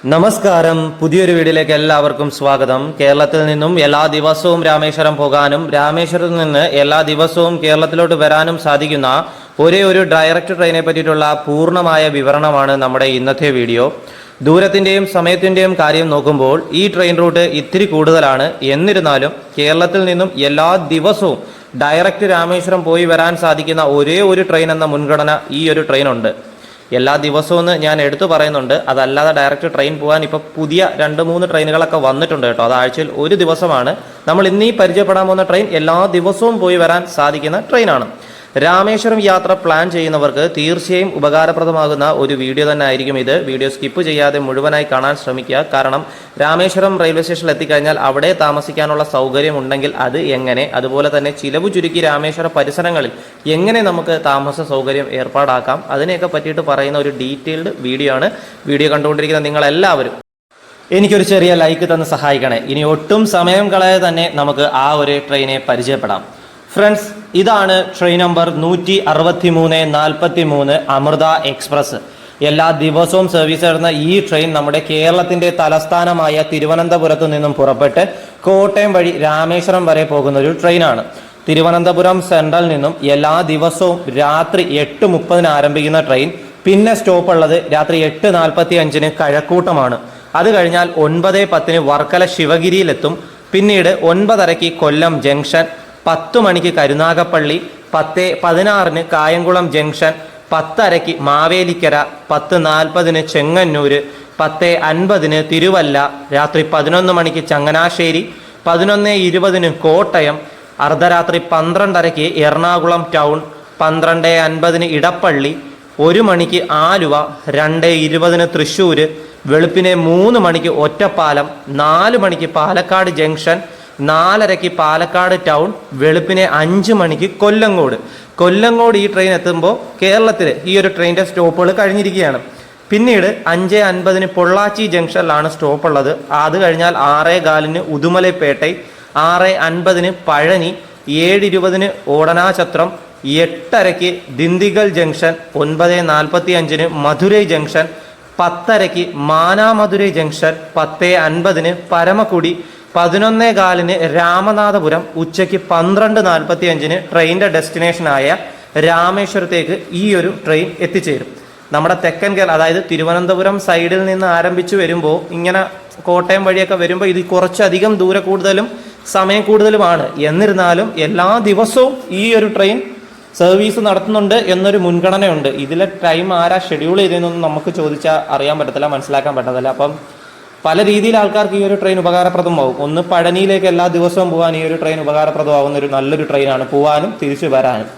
നമസ്കാരം, പുതിയൊരു വീഡിയോയിലേക്ക് എല്ലാവർക്കും സ്വാഗതം. കേരളത്തിൽ നിന്നും എല്ലാ ദിവസവും രാമേശ്വരം പോകാനും രാമേശ്വരത്തിൽ നിന്ന് എല്ലാ ദിവസവും കേരളത്തിലോട്ട് വരാനും സാധിക്കുന്ന ഒരേ ഒരു ഡയറക്റ്റ് ട്രെയിനെ പറ്റിയിട്ടുള്ള പൂർണ്ണമായ വിവരണമാണ് നമ്മുടെ ഇന്നത്തെ വീഡിയോ. ദൂരത്തിൻ്റെയും സമയത്തിൻ്റെയും കാര്യം നോക്കുമ്പോൾ ഈ ട്രെയിൻ റൂട്ട് ഇത്തിരി കൂടുതലാണ്. എന്നിരുന്നാലും കേരളത്തിൽ നിന്നും എല്ലാ ദിവസവും ഡയറക്റ്റ് രാമേശ്വരം പോയി വരാൻ സാധിക്കുന്ന ഒരേ ഒരു ട്രെയിൻ എന്ന മുൻഗണന ഈ ഒരു ട്രെയിനുണ്ട്. എല്ലാ ദിവസവും ഞാൻ എടുത്തു പറയുന്നുണ്ട്. അതല്ലാതെ ഡയറക്റ്റ് ട്രെയിൻ പോകാൻ ഇപ്പോൾ പുതിയ 2-3 ട്രെയിനുകളൊക്കെ വന്നിട്ടുണ്ട് കേട്ടോ. അത് ആഴ്ചയിൽ ഒരു ദിവസമാണ്. നമ്മൾ ഇന്നീ പരിചയപ്പെടാൻ പോകുന്ന ട്രെയിൻ എല്ലാ ദിവസവും പോയി വരാൻ സാധിക്കുന്ന ട്രെയിനാണ്. രാമേശ്വരം യാത്ര പ്ലാൻ ചെയ്യുന്നവർക്ക് തീർച്ചയായും ഉപകാരപ്രദമാകുന്ന ഒരു വീഡിയോ തന്നെ ആയിരിക്കും ഇത്. വീഡിയോ സ്കിപ്പ് ചെയ്യാതെ മുഴുവനായി കാണാൻ ശ്രമിക്കുക. കാരണം രാമേശ്വരം റെയിൽവേ സ്റ്റേഷനിൽ എത്തിക്കഴിഞ്ഞാൽ അവിടെ താമസിക്കാനുള്ള സൗകര്യം ഉണ്ടെങ്കിൽ അത് എങ്ങനെ, അതുപോലെ തന്നെ ചിലവ് ചുരുക്കി രാമേശ്വര പരിസരങ്ങളിൽ എങ്ങനെ നമുക്ക് താമസ സൗകര്യം ഏർപ്പാടാക്കാം, അതിനെയൊക്കെ പറ്റിയിട്ട് പറയുന്ന ഒരു ഡീറ്റെയിൽഡ് വീഡിയോ ആണ്. വീഡിയോ കണ്ടുകൊണ്ടിരിക്കുന്ന നിങ്ങളെല്ലാവരും എനിക്കൊരു ചെറിയ ലൈക്ക് തന്ന് സഹായിക്കണേ. ഇനി ഒട്ടും സമയം കളയാതെ തന്നെ നമുക്ക് ആ ഒരു ട്രെയിനെ പരിചയപ്പെടാം. ഫ്രണ്ട്സ്, ഇതാണ് ട്രെയിൻ നമ്പർ 16343 അമൃത എക്സ്പ്രസ്. എല്ലാ ദിവസവും സർവീസ് നടത്തുന്ന ഈ ട്രെയിൻ നമ്മുടെ കേരളത്തിന്റെ തലസ്ഥാനമായ തിരുവനന്തപുരത്ത് നിന്നും പുറപ്പെട്ട് കോട്ടയം വഴി രാമേശ്വരം വരെ പോകുന്ന ഒരു ട്രെയിനാണ്. തിരുവനന്തപുരം സെൻട്രൽ നിന്നും എല്ലാ ദിവസവും രാത്രി 8:30 ആരംഭിക്കുന്ന ട്രെയിൻ പിന്നെ സ്റ്റോപ്പ് ഉള്ളത് രാത്രി 8:45 കഴക്കൂട്ടമാണ്. അത് കഴിഞ്ഞാൽ 9:10 വർക്കല ശിവഗിരിയിലെത്തും. പിന്നീട് 9:30 കൊല്ലം ജംഗ്ഷൻ, 10 മണിക്ക് കരുനാഗപ്പള്ളി, 10:16 കായംകുളം ജംഗ്ഷൻ, 10:30 മാവേലിക്കര, 10:40 ചെങ്ങന്നൂര്, 10:50 തിരുവല്ല, രാത്രി 11 മണിക്ക് ചങ്ങനാശ്ശേരി, 11:20 കോട്ടയം, അർദ്ധരാത്രി 12:30 എറണാകുളം ടൗൺ, 12:50 ഇടപ്പള്ളി, 1 മണിക്ക് ആലുവ, 2:20 തൃശ്ശൂർ, വെളുപ്പിനെ 3 മണിക്ക് ഒറ്റപ്പാലം, 4 മണിക്ക് പാലക്കാട് ജംഗ്ഷൻ, 4:30 പാലക്കാട് ടൗൺ, വെളുപ്പിനെ 5 മണിക്ക് കൊല്ലങ്കോട്. ഈ ട്രെയിൻ എത്തുമ്പോൾ കേരളത്തിൽ ഈ ഒരു ട്രെയിനിൻ്റെ സ്റ്റോപ്പുകൾ കഴിഞ്ഞിരിക്കുകയാണ്. പിന്നീട് 5:50 പൊള്ളാച്ചി ജംഗ്ഷനിലാണ് സ്റ്റോപ്പ് ഉള്ളത്. അത് കഴിഞ്ഞാൽ 6:15 Udumalaipettai, 6:50 Palani, 7:20 Oddanchatram, 8:30 Dindigul junction, 9:45 Madurai junction, 10:30 Manamadurai junction, 10:50 Paramakudi, 11:15 Ramanathapuram. ഉച്ചയ്ക്ക് 12:45 ട്രെയിനിൻ്റെ ഡെസ്റ്റിനേഷനായ രാമേശ്വരത്തേക്ക് ഈ ഒരു ട്രെയിൻ എത്തിച്ചേരും. നമ്മുടെ തെക്കൻ കേരളം, അതായത് തിരുവനന്തപുരം സൈഡിൽ നിന്ന് ആരംഭിച്ചു വരുമ്പോൾ ഇങ്ങനെ കോട്ടയം വഴിയൊക്കെ വരുമ്പോൾ ഇത് കുറച്ചധികം ദൂരെ കൂടുതലും സമയം കൂടുതലുമാണ്. എന്നിരുന്നാലും എല്ലാ ദിവസവും ഈ ഒരു ട്രെയിൻ സർവീസ് നടത്തുന്നുണ്ട് എന്നൊരു മുൻഗണനയുണ്ട്. ഇതിലെ ടൈം ആരാ ഷെഡ്യൂൾ ചെയ്തതെന്നൊന്നും നമുക്ക് ചോദിച്ചാൽ അറിയാൻ പറ്റത്തില്ല, മനസ്സിലാക്കാൻ പറ്റത്തില്ല. അപ്പം പല രീതിയിൽ ആൾക്കാർക്ക് ഈ ഒരു ട്രെയിൻ ഉപകാരപ്രദമാവും. ഒന്ന്, പഴനിയിലേക്ക് എല്ലാ ദിവസവും പോകാൻ ഈ ഒരു ട്രെയിൻ ഉപകാരപ്രദമാകുന്ന ഒരു നല്ലൊരു ട്രെയിനാണ്, പോകാനും തിരിച്ചു വരാനും.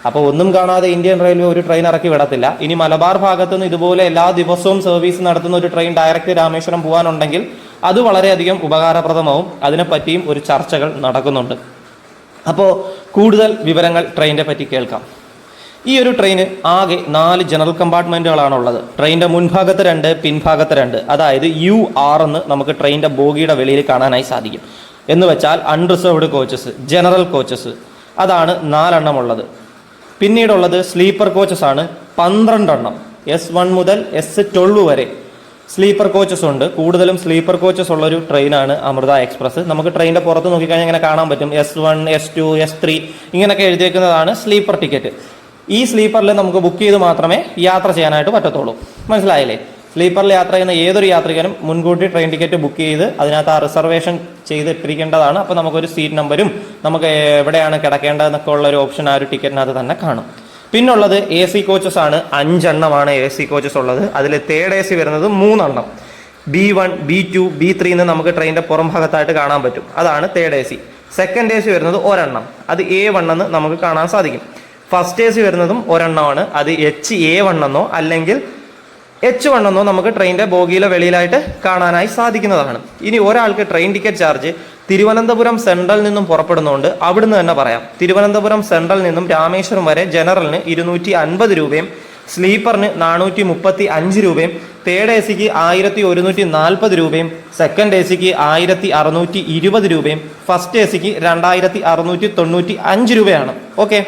അപ്പോൾ ഒന്നും കാണാതെ ഇന്ത്യൻ റെയിൽവേ ഒരു ട്രെയിൻ ഇറക്കി വിടത്തില്ല. ഇനി മലബാർ ഭാഗത്തു നിന്ന് ഇതുപോലെ എല്ലാ ദിവസവും സർവീസ് നടത്തുന്ന ഒരു ട്രെയിൻ ഡയറക്റ്റ് രാമേശ്വരം പോകാനുണ്ടെങ്കിൽ അത് വളരെയധികം ഉപകാരപ്രദമാവും. അതിനെപ്പറ്റിയും ഒരു ചർച്ചകൾ നടക്കുന്നുണ്ട്. അപ്പോൾ കൂടുതൽ വിവരങ്ങൾ ട്രെയിനിനെ പറ്റി കേൾക്കാം. ഈ ഒരു ട്രെയിന് ആകെ 4 ജനറൽ കമ്പാർട്ട്മെൻറ്റുകളാണുള്ളത്. ട്രെയിനിൻ്റെ മുൻഭാഗത്ത് 2, പിൻഭാഗത്ത് 2, അതായത് UR എന്ന് നമുക്ക് ട്രെയിനിൻ്റെ ബോഗിയുടെ വെളിയിൽ കാണാനായി സാധിക്കും. എന്ന് വെച്ചാൽ അൺറിസർവ്ഡ് കോച്ചസ്, ജനറൽ കോച്ചസ്, അതാണ് 4 എണ്ണം ഉള്ളത്. പിന്നീടുള്ളത് സ്ലീപ്പർ കോച്ചസ് ആണ് 12 എണ്ണം. S1 മുതൽ S12 വരെ സ്ലീപ്പർ കോച്ചസ് ഉണ്ട്. കൂടുതലും സ്ലീപ്പർ കോച്ചസ് ഉള്ളൊരു ട്രെയിനാണ് അമൃത എക്സ്പ്രസ്. നമുക്ക് ട്രെയിനിൻ്റെ പുറത്ത് നോക്കിക്കഴിഞ്ഞാൽ ഇങ്ങനെ കാണാൻ പറ്റും S1, S2, S3 ഇങ്ങനെയൊക്കെ എഴുതിയേക്കുന്നതാണ് സ്ലീപ്പർ ടിക്കറ്റ്. ഈ സ്ലീപ്പറിൽ നമുക്ക് ബുക്ക് ചെയ്ത് മാത്രമേ യാത്ര ചെയ്യാനായിട്ട് പറ്റത്തുള്ളൂ. മനസ്സിലായില്ലേ? സ്ലീപ്പറിൽ യാത്ര ചെയ്യുന്ന ഏതൊരു യാത്രികനും മുൻകൂട്ടി ട്രെയിൻ ടിക്കറ്റ് ബുക്ക് ചെയ്ത് അതിനകത്ത് ആ റിസർവേഷൻ ചെയ്തിട്ടിരിക്കേണ്ടതാണ്. അപ്പോൾ നമുക്കൊരു സീറ്റ് നമ്പരും നമുക്ക് എവിടെയാണ് കിടക്കേണ്ടതെന്നൊക്കെ ഉള്ള ഒരു ഓപ്ഷൻ ആ ഒരു ടിക്കറ്റിനകത്ത് തന്നെ കാണും. പിന്നുള്ളത് AC കോച്ചസ് ആണ്. 5 എണ്ണമാണ് AC കോച്ചസ് ഉള്ളത്. അതിൽ തേർഡ് AC വരുന്നത് 3 എണ്ണം. B1, B2, B3 എന്ന് നമുക്ക് ട്രെയിനിൻ്റെ പുറം ഭാഗത്തായിട്ട് കാണാൻ പറ്റും. അതാണ് തേർഡ് AC. സെക്കൻഡ് AC വരുന്നത് 1 എണ്ണം. അത് A1 എന്ന് നമുക്ക് കാണാൻ സാധിക്കും. ഫസ്റ്റ് AC വരുന്നതും 1 എണ്ണമാണ്. അത് HA1 എന്നോ അല്ലെങ്കിൽ H1 എന്നോ നമുക്ക് ട്രെയിനിൻ്റെ ബോഗിയിലെ വെളിയിലായിട്ട് കാണാനായി സാധിക്കുന്നതാണ്. ഇനി ഒരാൾക്ക് train ticket charge Thiruvananthapuram central നിന്നും പുറപ്പെടുന്നതുകൊണ്ട് അവിടുന്ന് തന്നെ പറയാം. തിരുവനന്തപുരം സെൻട്രൽ നിന്നും രാമേശ്വരം വരെ ജനറലിന് 250 രൂപയും സ്ലീപ്പറിന് 435 രൂപയും തേർഡ് AC-ക്ക് 1140 രൂപയും സെക്കൻഡ് AC-ക്ക് 1620 രൂപയും ഫസ്റ്റ് AC-ക്ക് 2695 രൂപയാണ്. ഓക്കെ,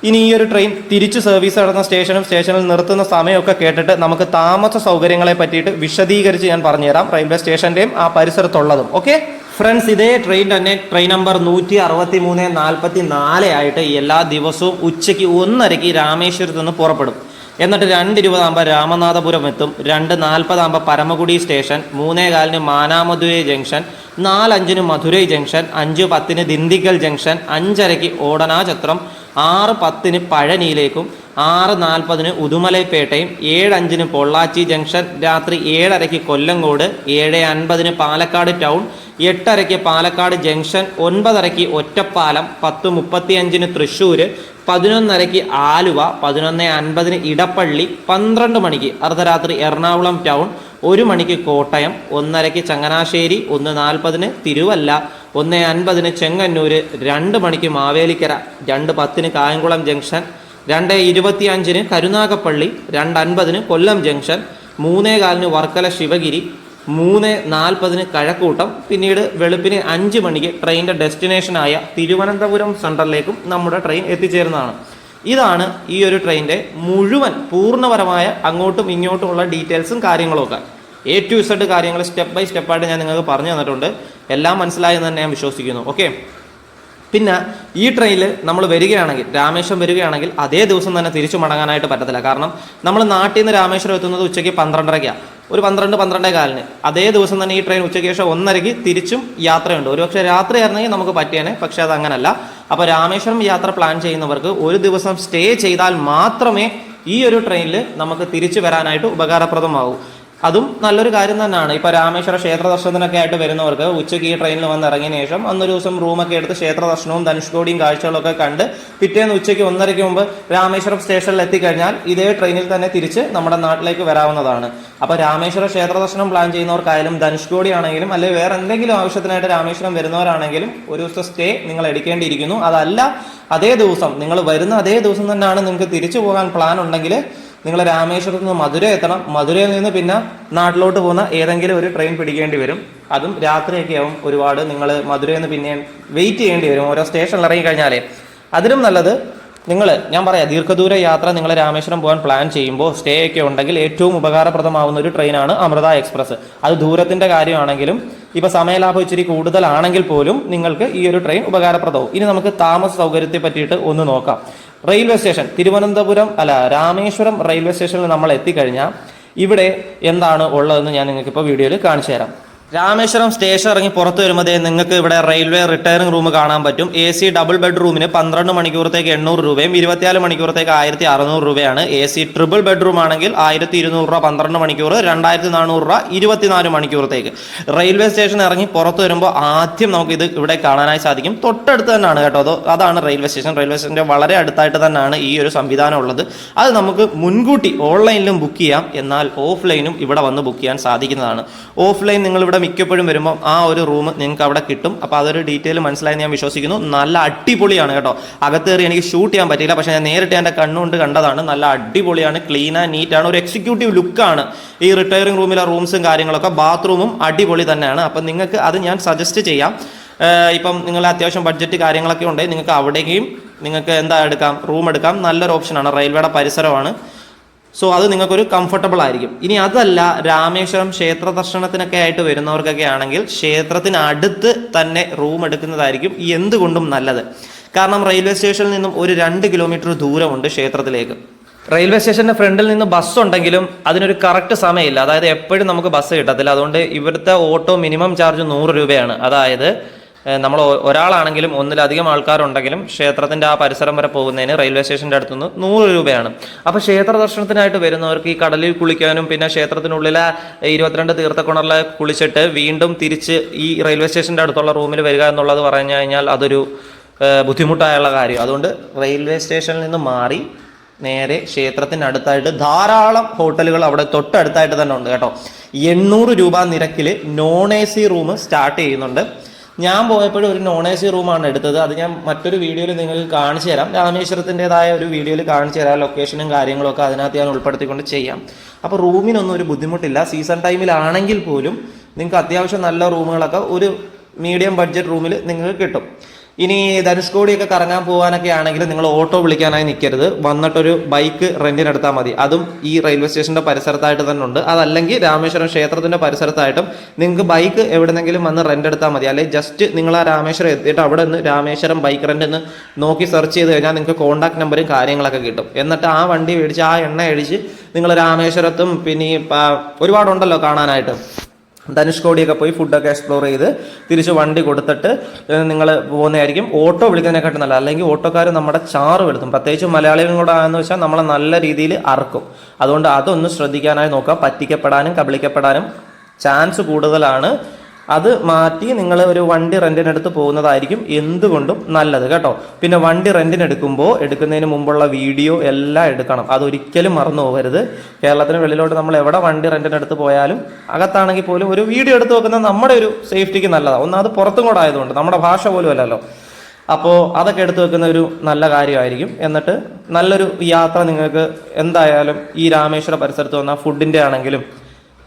ഇനി ഈ ഒരു ട്രെയിൻ തിരിച്ച് സർവീസ് നടന്ന സ്റ്റേഷനിൽ നിർത്തുന്ന സമയമൊക്കെ കേട്ടിട്ട് നമുക്ക് താമസ സൗകര്യങ്ങളെ പറ്റിയിട്ട് വിശദീകരിച്ച് ഞാൻ പറഞ്ഞുതരാം, റെയിൽവേ സ്റ്റേഷൻ്റെയും ആ പരിസരത്തുള്ളതും. ഓക്കെ ഫ്രണ്ട്സ്, ഇതേ ട്രെയിൻ തന്നെ ട്രെയിൻ നമ്പർ 163-44 ആയിട്ട് എല്ലാ ദിവസവും ഉച്ചയ്ക്ക് 1:30 രാമേശ്വരത്ത് നിന്ന് പുറപ്പെടും. എന്നിട്ട് 2:20 രാമനാഥപുരം എത്തും, 2:40 Paramakudi station, 3:15 Manamadurai junction, 4:05 Madurai junction, 5:10 Dindigul junction, 5:30 Oddanchatram, 6:10 പഴനിയിലേക്കും, 6:40 ഉദുമലൈപ്പേട്ടയും, 7:05 പൊള്ളാച്ചി ജംഗ്ഷൻ, രാത്രി 7:30 കൊല്ലങ്കോട്, 7:50 പാലക്കാട് ടൗൺ, 8:30 പാലക്കാട് ജംഗ്ഷൻ, 9:30 ഒറ്റപ്പാലം, 10:35 തൃശ്ശൂർ, 11:30 ആലുവ, 11:50 ഇടപ്പള്ളി, 12 മണിക്ക് അർദ്ധരാത്രി എറണാകുളം ടൗൺ, 1 മണിക്ക് കോട്ടയം, 1:30 ചങ്ങനാശ്ശേരി, 1:40 തിരുവല്ല, 1:50 ചെങ്ങന്നൂർ, 2 മണിക്ക് മാവേലിക്കര, 2:10 കായംകുളം ജംഗ്ഷൻ, 2:25 കരുനാഗപ്പള്ളി, 2:50 കൊല്ലം ജംഗ്ഷൻ, 3:15 വർക്കല ശിവഗിരി, 3:40 കഴക്കൂട്ടം. പിന്നീട് വെളുപ്പിന് 5 മണിക്ക് ട്രെയിനിൻ്റെ ഡെസ്റ്റിനേഷനായ തിരുവനന്തപുരം സെൻട്രലിലേക്കും നമ്മുടെ ട്രെയിൻ എത്തിച്ചേരുന്നതാണ്. ഇതാണ് ഈ ഒരു ട്രെയിനിൻ്റെ മുഴുവൻ പൂർണ്ണപരമായ അങ്ങോട്ടും ഇങ്ങോട്ടുമുള്ള ഡീറ്റെയിൽസും കാര്യങ്ങളുമൊക്കെ. A to Z കാര്യങ്ങൾ സ്റ്റെപ്പ് ബൈ സ്റ്റെപ്പായിട്ട് ഞാൻ നിങ്ങൾക്ക് പറഞ്ഞു തന്നിട്ടുണ്ട്. എല്ലാം മനസ്സിലായെന്ന് തന്നെ ഞാൻ വിശ്വസിക്കുന്നു. ഓക്കെ, പിന്നെ ഈ ട്രെയിനിൽ നമ്മൾ വരികയാണെങ്കിൽ, രാമേശ്വരം വരികയാണെങ്കിൽ അതേ ദിവസം തന്നെ തിരിച്ചു മടങ്ങാനായിട്ട് പറ്റത്തില്ല. കാരണം നമ്മൾ നാട്ടിൽ നിന്ന് രാമേശ്വരം എത്തുന്നത് ഉച്ചയ്ക്ക് 12:30-ക്കാണ്, ഒരു 12-12:15. അതേ ദിവസം തന്നെ ഈ ട്രെയിൻ ഉച്ചയ്ക്ക് ശേഷം 1:30 തിരിച്ചും യാത്രയുണ്ട്. ഒരുപക്ഷെ രാത്രി ആയിരുന്നെങ്കിൽ നമുക്ക് പറ്റിയേനെ, പക്ഷെ അത് അങ്ങനല്ല. അപ്പോൾ രാമേശ്വരം യാത്ര പ്ലാൻ ചെയ്യുന്നവർക്ക് ഒരു ദിവസം സ്റ്റേ ചെയ്താൽ മാത്രമേ ഈ ഒരു ട്രെയിനിൽ നമുക്ക് തിരിച്ചു വരാനായിട്ട് ഉപകാരപ്രദമാകൂ. അതും നല്ലൊരു കാര്യം തന്നെയാണ്. ഇപ്പോൾ രാമേശ്വര ക്ഷേത്ര ദർശനത്തിനൊക്കെ ആയിട്ട് വരുന്നവർക്ക് ഉച്ചയ്ക്ക് ഈ ട്രെയിനിൽ വന്ന് ഇറങ്ങിയ ശേഷം അന്നൊരു ദിവസം റൂമൊക്കെ എടുത്ത് ക്ഷേത്ര ദർശനവും ധനുഷ്കോടിയും കാഴ്ചകളൊക്കെ കണ്ട് പിറ്റേന്ന് ഉച്ചയ്ക്ക് 1:30 മുമ്പ് രാമേശ്വരം സ്റ്റേഷനിൽ എത്തിക്കഴിഞ്ഞാൽ ഇതേ ട്രെയിനിൽ തന്നെ തിരിച്ച് നമ്മുടെ നാട്ടിലേക്ക് വരാവുന്നതാണ്. അപ്പോൾ രാമേശ്വര ക്ഷേത്ര ദർശനം പ്ലാൻ ചെയ്യുന്നവർക്കായാലും ധനുഷ്കോടി ആണെങ്കിലും അല്ലെങ്കിൽ വേറെ എന്തെങ്കിലും ആവശ്യത്തിനായിട്ട് രാമേശ്വരം വരുന്നവരാണെങ്കിലും ഒരു ദിവസത്തെ സ്റ്റേ നിങ്ങൾ എടുക്കേണ്ടിയിരിക്കുന്നു. അതല്ല അതേ ദിവസം നിങ്ങൾ വരുന്ന അതേ ദിവസം തന്നെയാണ് നിങ്ങൾക്ക് തിരിച്ചു പോകാൻ പ്ലാൻ ഉണ്ടെങ്കിൽ നിങ്ങൾ രാമേശ്വരത്ത് നിന്ന് മധുര എത്തണം. മധുരയിൽ നിന്ന് പിന്നെ നാട്ടിലോട്ട് പോകുന്ന ഏതെങ്കിലും ഒരു ട്രെയിൻ പിടിക്കേണ്ടി വരും. അതും രാത്രിയൊക്കെ ആവും. ഒരുപാട് നിങ്ങൾ മധുരയിൽ നിന്ന് പിന്നെ വെയിറ്റ് ചെയ്യേണ്ടി വരും ഓരോ സ്റ്റേഷനിൽ ഇറങ്ങിക്കഴിഞ്ഞാലേ. അതിലും നല്ലത് ഞാൻ പറയാം, ദീർഘദൂര യാത്ര നിങ്ങൾ രാമേശ്വരം പോകാൻ പ്ലാൻ ചെയ്യുമ്പോൾ സ്റ്റേ ഒക്കെ ഉണ്ടെങ്കിൽ ഏറ്റവും ഉപകാരപ്രദമാവുന്ന ഒരു ട്രെയിനാണ് അമൃത എക്സ്പ്രസ്. അത് ദൂരത്തിൻ്റെ കാര്യമാണെങ്കിലും ഇപ്പോൾ സമയലാഭം ഇച്ചിരി കൂടുതലാണെങ്കിൽ പോലും നിങ്ങൾക്ക് ഈ ഒരു ട്രെയിൻ ഉപകാരപ്രദവും. ഇനി നമുക്ക് താമസ സൗകര്യത്തെ പറ്റിയിട്ട് ഒന്ന് നോക്കാം. റെയിൽവേ സ്റ്റേഷൻ രാമേശ്വരം റെയിൽവേ സ്റ്റേഷനിൽ നമ്മൾ എത്തിക്കഴിഞ്ഞാൽ ഇവിടെ എന്താണ് ഉള്ളതെന്ന് ഞാൻ നിങ്ങൾക്കിപ്പോൾ വീഡിയോയിൽ കാണിച്ചു തരാം. രാമേശ്വരം സ്റ്റേഷൻ ഇറങ്ങി പുറത്ത് വരുമ്പോൾ നിങ്ങൾക്ക് ഇവിടെ റെയിൽവേ റിട്ടയറിംഗ് റൂം കാണാൻ പറ്റും. AC ഡബിൾ ബെഡ്റൂമിന് 12 മണിക്കൂറത്തേക്ക് 800 രൂപയും 24 മണിക്കൂറത്തേക്ക് 1600 രൂപയാണ്. AC ട്രിപ്പിൾ ബെഡ്റൂം ആണെങ്കിൽ 1200 രൂപ 12 മണിക്കൂർ, 2400 രൂപ 24 മണിക്കൂറത്തേക്ക്. റെയിൽവേ സ്റ്റേഷൻ ഇറങ്ങി പുറത്ത് വരുമ്പോൾ ആദ്യം നമുക്കിത് ഇവിടെ കാണാനായി സാധിക്കും. തൊട്ടടുത്ത് തന്നെയാണ് കേട്ടോ, അതാണ് റെയിൽവേ സ്റ്റേഷൻ. റെയിൽവേ സ്റ്റേഷൻ്റെ വളരെ അടുത്തായിട്ട് തന്നെയാണ് ഈ ഒരു സംവിധാനം ഉള്ളത്. അത് നമുക്ക് മുൻകൂട്ടി ഓൺലൈനിലും ബുക്ക് ചെയ്യാം, എന്നാൽ ഓഫ്ലൈനും ഇവിടെ വന്ന് ബുക്ക് ചെയ്യാൻ സാധിക്കുന്നതാണ്. ഓഫ്ലൈൻ നിങ്ങൾ ഇവിടെ മിക്കപ്പോഴും വരുമ്പോൾ ആ ഒരു റൂം നിങ്ങൾക്ക് അവിടെ കിട്ടും. അപ്പോൾ അതൊരു ഡീറ്റെയിൽ മനസ്സിലായി ഞാൻ വിശ്വസിക്കുന്നു. നല്ല അടിപൊളിയാണ് കേട്ടോ. അകത്ത് കയറി എനിക്ക് ഷൂട്ട് ചെയ്യാൻ പറ്റിയില്ല, പക്ഷേ ഞാൻ നേരിട്ട് എൻ്റെ കണ്ണുകൊണ്ട് കണ്ടതാണ്. നല്ല അടിപൊളിയാണ്, ക്ലീൻ ആൻഡ് നീറ്റാണ്, ഒരു എക്സിക്യൂട്ടീവ് ലുക്കാണ് ഈ റിട്ടയറിംഗ് റൂമിലെ റൂംസും കാര്യങ്ങളൊക്കെ. ബാത്റൂമും അടിപൊളി തന്നെയാണ്. അപ്പം നിങ്ങൾക്ക് അത് ഞാൻ സജസ്റ്റ് ചെയ്യാം. ഇപ്പം നിങ്ങൾ അത്യാവശ്യം ബഡ്ജറ്റ് കാര്യങ്ങളൊക്കെ ഉണ്ടെങ്കിൽ നിങ്ങൾക്ക് അവിടേക്കും നിങ്ങൾക്ക് റൂം എടുക്കാം. നല്ലൊരു ഓപ്ഷനാണ്, റെയിൽവേയുടെ പരിസരമാണ്. സോ അത് നിങ്ങൾക്കൊരു കംഫർട്ടബിൾ ആയിരിക്കും. ഇനി അതല്ല, രാമേശ്വരം ക്ഷേത്ര ദർശനത്തിനൊക്കെ ആയിട്ട് വരുന്നവർക്കൊക്കെ ആണെങ്കിൽ ക്ഷേത്രത്തിനടുത്ത് തന്നെ റൂം എടുക്കുന്നതായിരിക്കും എന്തുകൊണ്ടും നല്ലത്. കാരണം റെയിൽവേ സ്റ്റേഷനിൽ നിന്നും ഒരു 2 കിലോമീറ്റർ ദൂരമുണ്ട് ക്ഷേത്രത്തിലേക്ക്. റെയിൽവേ സ്റ്റേഷൻ്റെ ഫ്രണ്ടിൽ നിന്ന് ബസ് ഉണ്ടെങ്കിലും അതിനൊരു കറക്റ്റ് സമയമില്ല. അതായത് എപ്പോഴും നമുക്ക് ബസ് കിട്ടത്തില്ല. അതുകൊണ്ട് ഇവിടുത്തെ ഓട്ടോ മിനിമം ചാർജ് 100 രൂപയാണ്. അതായത് നമ്മൾ ഒരാളാണെങ്കിലും ഒന്നിലധികം ആൾക്കാരുണ്ടെങ്കിലും ക്ഷേത്രത്തിൻ്റെ ആ പരിസരം വരെ പോകുന്നതിന് റെയിൽവേ സ്റ്റേഷൻ്റെ അടുത്തുനിന്ന് 100 രൂപയാണ്. അപ്പോൾ ക്ഷേത്ര ദർശനത്തിനായിട്ട് വരുന്നവർക്ക് ഈ കടലിൽ കുളിക്കാനും പിന്നെ ക്ഷേത്രത്തിനുള്ളിലെ 22 തീർത്ഥക്കുണറിൽ കുളിച്ചിട്ട് വീണ്ടും തിരിച്ച് ഈ റെയിൽവേ സ്റ്റേഷൻ്റെ അടുത്തുള്ള റൂമിൽ വരിക എന്നുള്ളത് പറഞ്ഞു കഴിഞ്ഞാൽ അതൊരു ബുദ്ധിമുട്ടായുള്ള കാര്യം. അതുകൊണ്ട് റെയിൽവേ സ്റ്റേഷനിൽ നിന്ന് മാറി നേരെ ക്ഷേത്രത്തിനടുത്തായിട്ട് ധാരാളം ഹോട്ടലുകൾ അവിടെ തൊട്ടടുത്തായിട്ട് തന്നെ ഉണ്ട് കേട്ടോ. 800 രൂപ നിരക്കിൽ നോൺ AC റൂം സ്റ്റാർട്ട് ചെയ്യുന്നുണ്ട്. ഞാൻ പോയപ്പോഴും ഒരു നോൺ AC റൂമാണ് എടുത്തത്. അത് ഞാൻ മറ്റൊരു വീഡിയോയിൽ നിങ്ങൾക്ക് കാണിച്ചു തരാം. രാമേശ്വരത്തിൻ്റെതായ ഒരു വീഡിയോയിൽ കാണിച്ചു തരാം. ലൊക്കേഷനും കാര്യങ്ങളൊക്കെ അതിനകത്ത് ഞാൻ ഉൾപ്പെടുത്തിക്കൊണ്ട് ചെയ്യാം. അപ്പോൾ റൂമിനൊന്നും ഒരു ബുദ്ധിമുട്ടില്ല. സീസൺ ടൈമിലാണെങ്കിൽ പോലും നിങ്ങൾക്ക് അത്യാവശ്യം നല്ല റൂമുകളൊക്കെ ഒരു മീഡിയം ബഡ്ജറ്റ് റൂമിൽ നിങ്ങൾക്ക് കിട്ടും. ഇനി ധനുഷ്കോടിയൊക്കെ കറങ്ങാൻ പോകാനൊക്കെ ആണെങ്കിൽ നിങ്ങൾ ഓട്ടോ വിളിക്കാനായി നിൽക്കരുത്, വന്നിട്ടൊരു ബൈക്ക് റെന്റിനെടുത്താൽ മതി. അതും ഈ റെയിൽവേ സ്റ്റേഷന്റെ പരിസരത്തായിട്ട് തന്നെ ഉണ്ട്. അതല്ലെങ്കിൽ രാമേശ്വരം ക്ഷേത്രത്തിന്റെ പരിസരത്തായിട്ടും നിങ്ങൾക്ക് ബൈക്ക് എവിടെന്നെങ്കിലും വന്ന് റെന്റ് എടുത്താൽ മതി. അല്ലെങ്കിൽ ജസ്റ്റ് നിങ്ങൾ ആ രാമേശ്വരം എത്തിയിട്ട് അവിടെ നിന്ന് രാമേശ്വരം ബൈക്ക് റെന്റ് എന്ന് നോക്കി സെർച്ച് ചെയ്ത് കഴിഞ്ഞാൽ നിങ്ങൾക്ക് കോൺടാക്ട് നമ്പറും കാര്യങ്ങളൊക്കെ കിട്ടും. എന്നിട്ട് ആ വണ്ടി മേടിച്ച് ആ എണ്ണ അടിച്ച് നിങ്ങൾ രാമേശ്വരത്തും പിന്നെ ഒരുപാടുണ്ടല്ലോ കാണാനായിട്ട്, ധനുഷ്കോടിയൊക്കെ പോയി ഫുഡൊക്കെ എക്സ്പ്ലോർ ചെയ്ത് തിരിച്ച് വണ്ടി കൊടുത്തിട്ട് നിങ്ങൾ പോകുന്നതായിരിക്കും. ഓട്ടോ വിളിക്കുന്നതിനെക്കാട്ടും നല്ല. അല്ലെങ്കിൽ ഓട്ടോക്കാർ നമ്മുടെ ചാറ് വെളുത്തും, പ്രത്യേകിച്ച് മലയാളികളും കൂടെ ആണെന്ന് വെച്ചാൽ നമ്മളെ നല്ല രീതിയിൽ അറക്കും. അതുകൊണ്ട് അതൊന്ന് ശ്രദ്ധിക്കാനായി നോക്കുക. പറ്റിക്കപ്പെടാനും കബളിക്കപ്പെടാനും ചാൻസ് കൂടുതലാണ്. അത് മാറ്റി നിങ്ങൾ ഒരു വണ്ടി റെന്റിനെടുത്ത് പോകുന്നതായിരിക്കും എന്തുകൊണ്ടും നല്ലത് കേട്ടോ. പിന്നെ വണ്ടി റെന്റിനെടുക്കുമ്പോൾ എടുക്കുന്നതിന് മുമ്പുള്ള വീഡിയോ എല്ലാം എടുക്കണം, അതൊരിക്കലും മറന്നു പോകരുത്. കേരളത്തിന് വെളിയിലോട്ട് നമ്മൾ എവിടെ വണ്ടി റെന്റിനെടുത്ത് പോയാലും അകത്താണെങ്കിൽ പോലും ഒരു വീഡിയോ എടുത്ത് വെക്കുന്നത് നമ്മുടെ ഒരു സേഫ്റ്റിക്ക് നല്ലതാണ്. ഒന്നത് പുറത്തും കൂടെ ആയതുകൊണ്ട്, നമ്മുടെ ഭാഷ പോലും അല്ലല്ലോ. അപ്പോൾ അതൊക്കെ എടുത്തു വെക്കുന്ന ഒരു നല്ല കാര്യമായിരിക്കും. എന്നിട്ട് നല്ലൊരു യാത്ര നിങ്ങൾക്ക് എന്തായാലും ഈ രാമേശ്വര പരിസരത്ത് വന്നാൽ ഫുഡിൻ്റെ ആണെങ്കിലും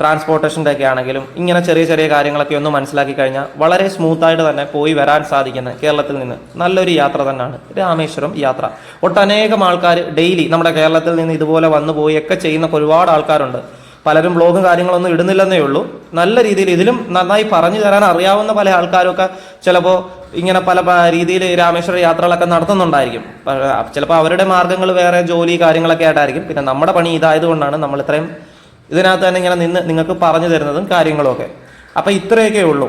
ട്രാൻസ്പോർട്ടേഷൻ്റെ ഒക്കെ ആണെങ്കിലും ഇങ്ങനെ ചെറിയ ചെറിയ കാര്യങ്ങളൊക്കെ ഒന്ന് മനസ്സിലാക്കി കഴിഞ്ഞാൽ വളരെ സ്മൂത്തായിട്ട് തന്നെ പോയി വരാൻ സാധിക്കുന്ന കേരളത്തിൽ നിന്ന് നല്ലൊരു യാത്ര തന്നെയാണ് രാമേശ്വരം യാത്ര. ഒട്ടനേകം ആൾക്കാർ ഡെയിലി നമ്മുടെ കേരളത്തിൽ നിന്ന് ഇതുപോലെ വന്നു പോയി ഒക്കെ ചെയ്യുന്ന ഒരുപാട് ആൾക്കാരുണ്ട്. പലരും ബ്ലോഗും കാര്യങ്ങളൊന്നും ഇടുന്നില്ലെന്നേ ഉള്ളൂ. നല്ല രീതിയിൽ ഇതിലും നന്നായി പറഞ്ഞു തരാൻ അറിയാവുന്ന പല ആൾക്കാരൊക്കെ ചിലപ്പോൾ ഇങ്ങനെ പല രീതിയിൽ രാമേശ്വര യാത്രകളൊക്കെ നടത്തുന്നുണ്ടായിരിക്കും. ചിലപ്പോൾ അവരുടെ മാർഗ്ഗങ്ങൾ വേറെ ജോലി കാര്യങ്ങളൊക്കെ ആയിട്ടായിരിക്കും. പിന്നെ നമ്മുടെ പണി ഇതായതുകൊണ്ടാണ് നമ്മൾ ഇത്രയും ഇതിനകത്ത് തന്നെ ഇങ്ങനെ നിന്ന് നിങ്ങൾക്ക് പറഞ്ഞു തരുന്നതും കാര്യങ്ങളൊക്കെ. അപ്പം ഇത്രയൊക്കെ ഉള്ളൂ.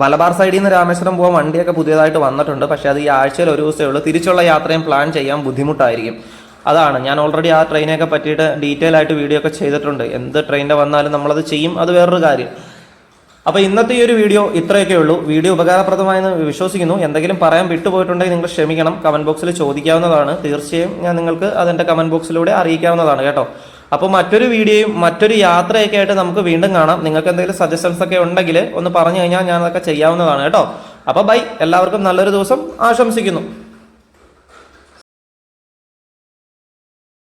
മലബാർ സൈഡിൽ നിന്ന് രാമേശ്വരം പോകാൻ വണ്ടിയൊക്കെ പുതിയതായിട്ട് വന്നിട്ടുണ്ട്. പക്ഷേ അത് ഈ ആഴ്ചയിൽ ഒരു ദിവസമേ ഉള്ളൂ. തിരിച്ചുള്ള യാത്രയും പ്ലാൻ ചെയ്യാൻ ബുദ്ധിമുട്ടായിരിക്കും. അതാണ് ഞാൻ ഓൾറെഡി ആ ട്രെയിനൊക്കെ പറ്റിയിട്ട് ഡീറ്റെയിൽ ആയിട്ട് വീഡിയോ ഒക്കെ ചെയ്തിട്ടുണ്ട്. എന്ത് ട്രെയിനിൻ്റെ വന്നാലും നമ്മളത് ചെയ്യും, അത് വേറൊരു കാര്യം. അപ്പോൾ ഇന്നത്തെ ഈ ഒരു വീഡിയോ ഇത്രയൊക്കെ ഉള്ളൂ. വീഡിയോ ഉപകാരപ്രദമായെന്ന് വിശ്വസിക്കുന്നു. എന്തെങ്കിലും പറയാൻ വിട്ടുപോയിട്ടുണ്ടെങ്കിൽ നിങ്ങൾ ക്ഷമിക്കണം, കമൻറ്റ് ബോക്സിൽ ചോദിക്കാവുന്നതാണ്. തീർച്ചയായും ഞാൻ നിങ്ങൾക്ക് അതെൻ്റെ കമൻറ്റ് ബോക്സിലൂടെ അറിയിക്കാവുന്നതാണ് കേട്ടോ. അപ്പോൾ മറ്റൊരു വീഡിയോയും മറ്റൊരു യാത്രയൊക്കെ ആയിട്ട് നമുക്ക് വീണ്ടും കാണാം. നിങ്ങൾക്ക് എന്തെങ്കിലും സജഷൻസ് ഒക്കെ ഉണ്ടെങ്കിൽ ഒന്ന് പറഞ്ഞു കഴിഞ്ഞാൽ ഞാൻ അതൊക്കെ ചെയ്യാവുന്നതാണ് കേട്ടോ. അപ്പോൾ ബൈ, എല്ലാവർക്കും നല്ലൊരു ദിവസം ആശംസിക്കുന്നു.